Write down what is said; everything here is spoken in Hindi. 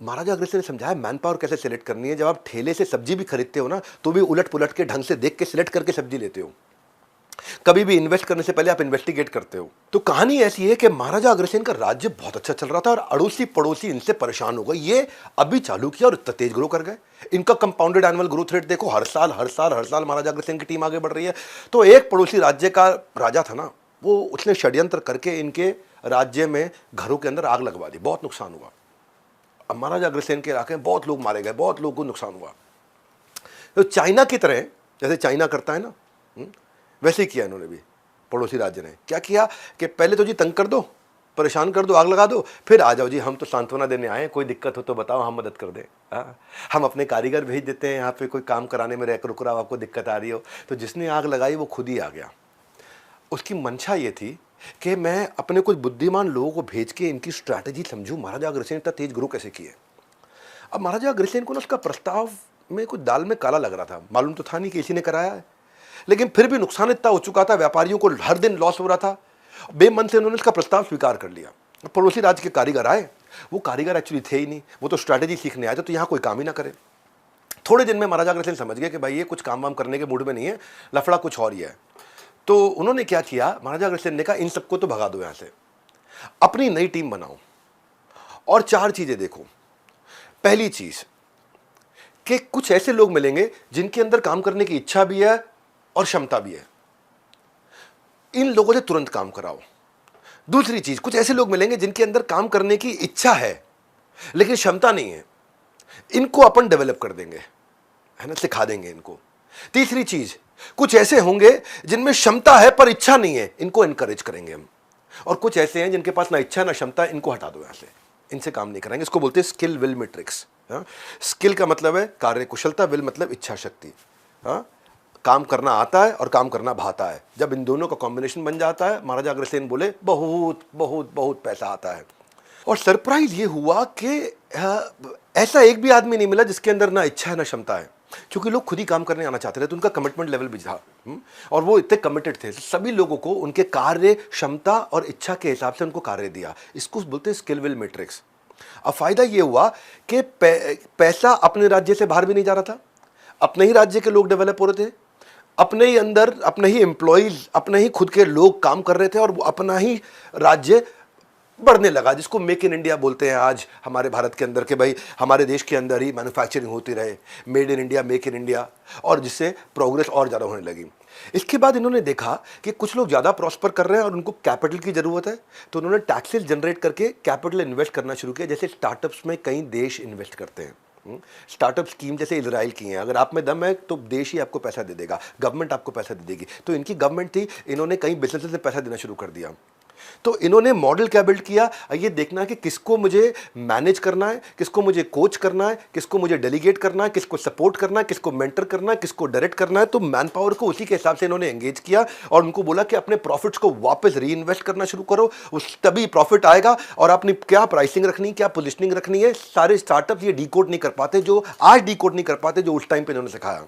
महाराजा अग्रसेन ने समझाया मैन पावर कैसे सिलेक्ट करनी है। जब आप ठेले से सब्जी भी खरीदते हो ना, तो भी उलट पुलट के ढंग से देख के सिलेक्ट करके सब्जी लेते हो। कभी भी इन्वेस्ट करने से पहले आप इन्वेस्टिगेट करते हो। तो कहानी ऐसी है कि महाराजा अग्रसेन का राज्य बहुत अच्छा चल रहा था और अड़ोसी पड़ोसी इनसे परेशान हो गए। ये अभी चालू किया और इतना तेज ग्रो कर गए। इनका कंपाउंडेड एनुअल ग्रोथ रेट देखो, हर साल हर साल हर साल महाराजा अग्रसेन की टीम आगे बढ़ रही है। तो एक पड़ोसी राज्य का राजा था ना, वो उसने षड्यंत्र करके इनके राज्य में घरों के अंदर आग लगवा दी। बहुत नुकसान हुआ। अब महाराजा अग्रसेन के इलाके में बहुत लोग मारे गए, बहुत लोगों को नुकसान हुआ। तो चाइना की तरह, जैसे चाइना करता है ना, वैसे ही किया इन्होंने भी। पड़ोसी राज्य ने क्या किया कि पहले तो जी तंग कर दो, परेशान कर दो, आग लगा दो, फिर आ जाओ जी, हम तो सांत्वना देने आए हैं, कोई दिक्कत हो तो बताओ, हम मदद कर दें। हम अपने कारीगर भेज देते हैं यहाँ पे, कोई काम कराने में रुक रहा हो, आपको दिक्कत आ रही हो। तो जिसने आग लगाई वो खुद ही आ गया। उसकी मंशा ये थी कि मैं अपने कुछ बुद्धिमान लोगों को भेज के इनकी स्ट्रैटेजी समझूं, महाराजा अग्रसेन इतना तेज ग्रो कैसे किए। अब महाराजा अग्रसेन को ना उसका प्रस्ताव में कुछ दाल में काला लग रहा था। मालूम तो था नहीं कि इसी ने कराया है, लेकिन फिर भी नुकसान इतना हो चुका था, व्यापारियों को हर दिन लॉस हो रहा था। बेमन से उन्होंने इसका प्रस्ताव स्वीकार कर लिया। पड़ोसी राज्य के कारीगर आए, वो कारीगर एक्चुअली थे ही नहीं, वो तो स्ट्रैटेजी सीखने आए थे, तो यहाँ कोई काम ही ना करे। थोड़े दिन में महाराजा अग्रसेन समझ गए कि भाई ये कुछ काम वाम करने के मूड में नहीं है, लफड़ा कुछ और ही है। तो उन्होंने क्या किया, महाराजा अग्रसेन ने कहा इन सबको तो भगा दो यहां से, अपनी नई टीम बनाओ और 4 चीजें देखो। पहली चीज कि कुछ ऐसे लोग मिलेंगे जिनके अंदर काम करने की इच्छा भी है और क्षमता भी है, इन लोगों से तुरंत काम कराओ। दूसरी चीज, कुछ ऐसे लोग मिलेंगे जिनके अंदर काम करने की इच्छा है लेकिन क्षमता नहीं है, इनको अपन डेवलप कर देंगे, है ना, सिखा देंगे इनको। तीसरी चीज, कुछ ऐसे होंगे जिनमें क्षमता है पर इच्छा नहीं है, इनको एनकरेज करेंगे हम। और कुछ ऐसे हैं जिनके पास ना इच्छा ना क्षमता, इनको हटा दो यहां से, इनसे काम नहीं कराएंगे। इसको बोलते हैं स्किल विल मैट्रिक्स। स्किल का मतलब है कार्य कुशलता, विल मतलब इच्छा शक्ति। काम करना आता है और काम करना भाता है। जब इन दोनों का कॉम्बिनेशन बन जाता है, महाराजा अग्रसेन बोले बहुत बहुत बहुत पैसा आता है। और सरप्राइज ये हुआ कि ऐसा एक भी आदमी नहीं मिला जिसके अंदर ना इच्छा है ना क्षमता है, क्योंकि लोग खुद ही काम करने आना चाहते थे, तो उनका कमिटमेंट लेवल भी था। और वो इतने कमिटेड थे, सभी लोगों को उनके कार्य क्षमता और इच्छा के हिसाब से उनको कार्य दिया। इसको बोलते हैं स्किल विल मैट्रिक्स। अब फायदा ये हुआ कि पैसा अपने राज्य से बाहर भी नहीं जा रहा था, अपने ही राज्य के लोग डेवलप हो रहे थे, अपने ही अंदर अपने ही एम्प्लॉइज, अपने ही खुद के लोग काम कर रहे थे, और वो अपना ही राज्य बढ़ने लगा, जिसको मेक इन इंडिया बोलते हैं आज हमारे भारत के अंदर, के भाई हमारे देश के अंदर ही मैन्युफैक्चरिंग होती रहे, made in India, make in India, और जिससे प्रोग्रेस और ज़्यादा होने लगी। इसके बाद इन्होंने देखा कि कुछ लोग ज़्यादा प्रॉस्पर कर रहे हैं और उनको कैपिटल की ज़रूरत है, तो उन्होंने टैक्सेस जनरेट करके कैपिटल इन्वेस्ट करना शुरू किया। जैसे स्टार्टअप्स में कई देश इन्वेस्ट करते हैं, स्टार्टअप स्कीम जैसे इजराइल की हैं, अगर आप में दम है तो देश ही आपको पैसा दे देगा, गवर्नमेंट आपको पैसा दे देगी। तो इनकी गवर्नमेंट थी, इन्होंने कई बिजनेसेस में पैसा देना शुरू कर दिया। तो इन्होंने मॉडल क्या बिल्ड किया, ये देखना है कि किसको मुझे मैनेज करना है, किसको मुझे कोच करना है, किसको मुझे डेलीगेट करना है, किसको सपोर्ट करना है, किसको मेंटर करना है, किसको डायरेक्ट करना है। तो मैन पावर को उसी के हिसाब से इन्होंने एंगेज किया और उनको बोला कि अपने प्रॉफिट्स को वापस री इन्वेस्ट करना शुरू करो, उस तभी प्रॉफिट आएगा। और आपने क्या प्राइसिंग रखनी, क्या पोजिशनिंग रखनी है, सारे स्टार्टअप ये डिकोड नहीं कर पाते, जो आज डिकोड नहीं कर पाते, जो उस टाइम पे इन्होंने सिखाया।